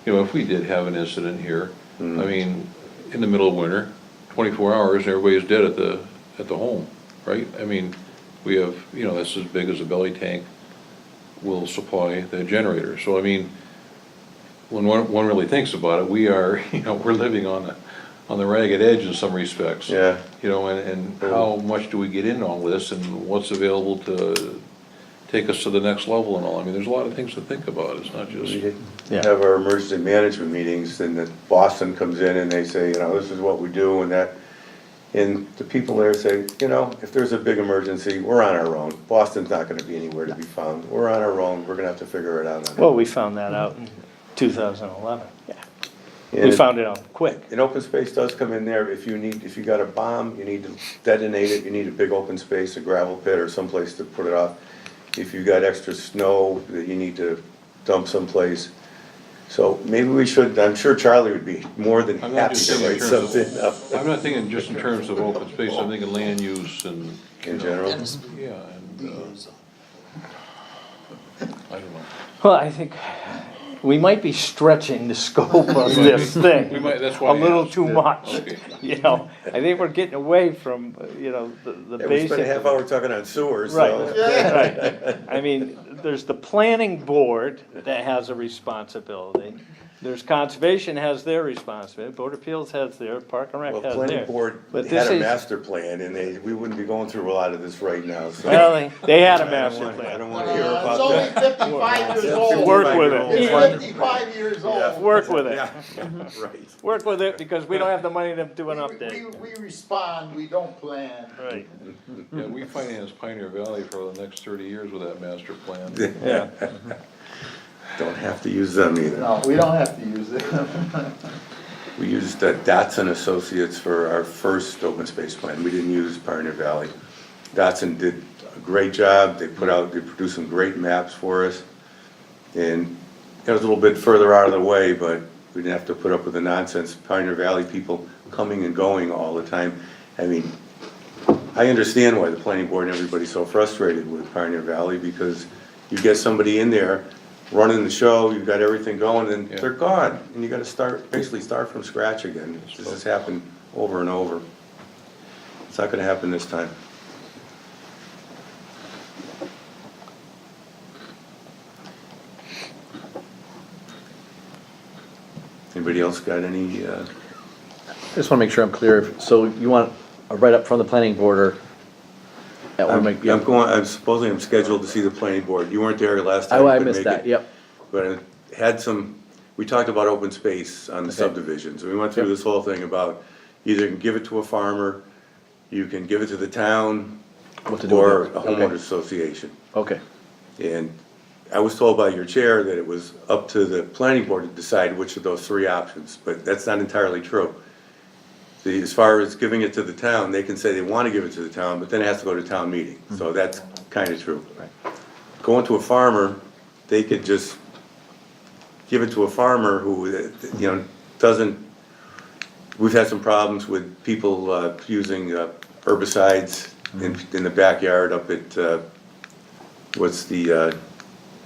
you know, if we did have an incident here, I mean, in the middle of winter, 24 hours, and everybody's dead at the home, right? I mean, we have, you know, that's as big as a belly tank will supply the generator, so I mean, when one really thinks about it, we are, you know, we're living on the ragged edge in some respects. Yeah. You know, and how much do we get in all this, and what's available to take us to the next level and all, I mean, there's a lot of things to think about, it's not just. We Yeah. have our emergency management meetings, and then Boston comes in and they say, you know, this is what we do and that. And the people there say, you know, if there's a big emergency, we're on our own. Boston's not gonna be anywhere to be found. We're on our own, we're gonna have to figure it out on well, we found that out in 2011. our We own. found it out quick. And open space does come in there, if you got a bomb, you need to detonate it, you need a big open space, a gravel pit or someplace to put it off. If you got extra snow that you need to dump someplace. So maybe we should, I'm sure Charlie would be more than I'm not happy just to thinking in write terms something up. of, I'm not thinking just in terms of open space, I'm thinking land use and. you In know, general? Yeah, and, I don't know. Well, I think we might be stretching the scope of this thing. We might, that's why A I little asked. too much, Okay. you know, I think we're getting away from, you know, the Yeah, we spent a basic. half hour talking on sewers, Right, so. right. I mean, there's the planning board that has a responsibility. There's conservation has their responsibility, Board of Appeals has their, Park and Rec Well, has planning theirs. board But had this a is- master plan and we wouldn't be going through a lot of this right now, so. Well, they had a I master don't plan. wanna hear It's about only that. 55 years old. Work with It's it, 55 years old. work with it, Yeah, right. work with it, because we don't have the money to do an update. We respond, we don't plan. Right, Yeah, we finance Pioneer Valley for the next 30 years with that master plan. yeah. Don't have to use them either. No, we don't have to use it. We used Dotson Associates for our first open space plan. We didn't use Pioneer Valley. Dotson did a great job. They produced some great maps for us. And it was a little bit further out of the way, but we didn't have to put up with the nonsense. Pioneer Valley people coming and going all the time. I mean, I understand why the planning board and everybody's so frustrated with Pioneer Valley, because you get somebody in there running the show, you've got everything going, and Yeah. they're gone, and you gotta basically start from scratch again. This has happened over and over. It's not gonna happen this time. Anybody else got any, I just wanna make sure I'm clear, so you want a write-up from the planning board or? I'm supposedly I'm scheduled to see the planning board. You weren't there last time. Oh, I couldn't missed make that, it. yep, But it had some, we talked about open space on the Okay. subdivisions. We went through Yep. this whole thing about either you can give it to a farmer, you can give it to the town, what to do or with a it. homeowners association. Okay, And I was told by your chair that it was up to the planning board to decide which of those three options, but that's not entirely true. As far as giving it to the town, they can say they wanna give it to the town, but then it has to go to town meeting, so that's kinda true. Going to a farmer, they could just give it to a farmer who, you know, doesn't, we've had some problems with people, using herbicides in the backyard up at, what's the,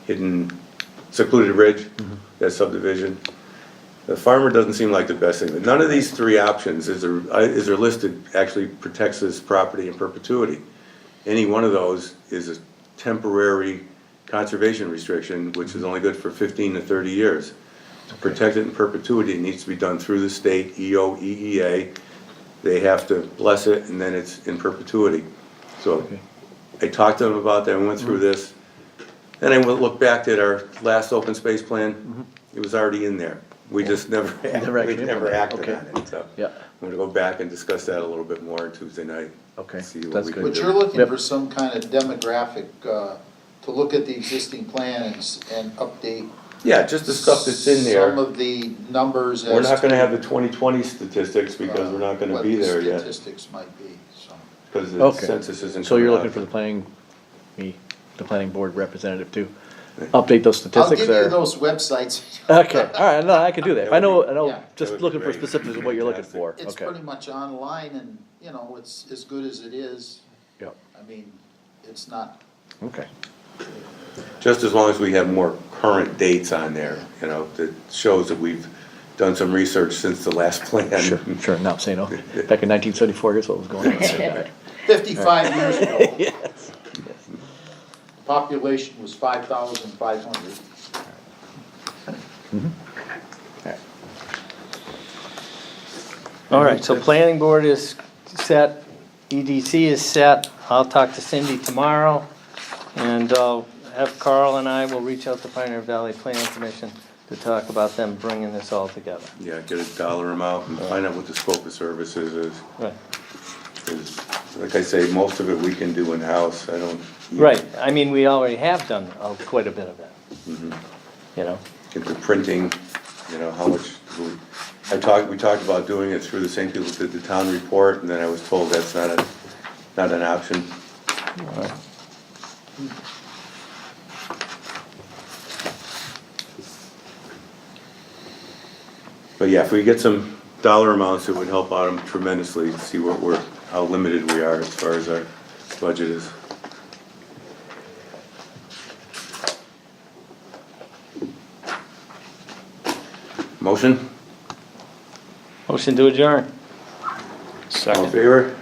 hidden secluded ridge, that subdivision. The farmer doesn't seem like the best thing, but none of these three options, as they're listed, actually protects his property in perpetuity. Any one of those is a temporary conservation restriction, which is only good for 15 to 30 years. to protect it in perpetuity, it needs to be done through the state, EOEEA. They have to bless it, and then it's in perpetuity. So I talked to them about that, and went through this. Then I went, looked back at our last open space plan, it was already in there. We just never, Never we actually never implemented. acted on it, so. Yeah. I'm gonna go back and discuss that a little bit more on Tuesday night. Okay, See what that's we good. can But do. you're looking Yep. for some kind of demographic, to look at the existing plan and update. Yeah, just the stuff that's in there. Some of the numbers as We're not gonna to, have the 2020 statistics because we're not gonna what be the there yet, Statistics might be, so. because the Okay. census isn't So you're coming looking out. for the planning board representative to update those I'll statistics give you or? those websites. Okay, all right, no, I can do that. I know, Yeah. just That would looking be for great. specifics of what you're looking for, It's okay. pretty much online and, you know, it's as good as it is. Yep, I mean, it's not, okay. Just as long as we have more current dates on there, you know, that shows that we've done some research since the last plan. Sure, sure, not saying, oh, back in 1974, here's what was going on. 55 years ago, Yes. population was 5,500. All right, so planning board is set, EDC is set. I'll talk to Cindy tomorrow, and have Carl and I will reach out to Pioneer Valley Planning Commission to talk about them bringing this all together. Yeah, get a dollar amount and find out what the scope of services is. Right. 'Cause, like I say, most of it we can do in-house, I don't. Right, I mean, we already have done quite a bit of that. You know, Get the printing, you know, how much, we talked about doing it through the same people that did the town report, and then I was told that's not an option. But yeah, if we get some dollar amounts, it would help out them tremendously to see how limited we are as far as our budget is. Motion? motion to adjourn. All in favor?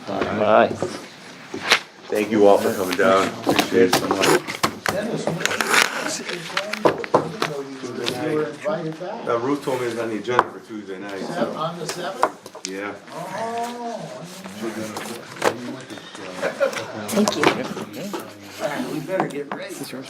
Aye. Thank you all for coming down, appreciate it so much. Dennis, you were invited back. Ruth told me it was on the agenda for Tuesday night, so, On the 7th? yeah. Oh. Thank you. We better get ready.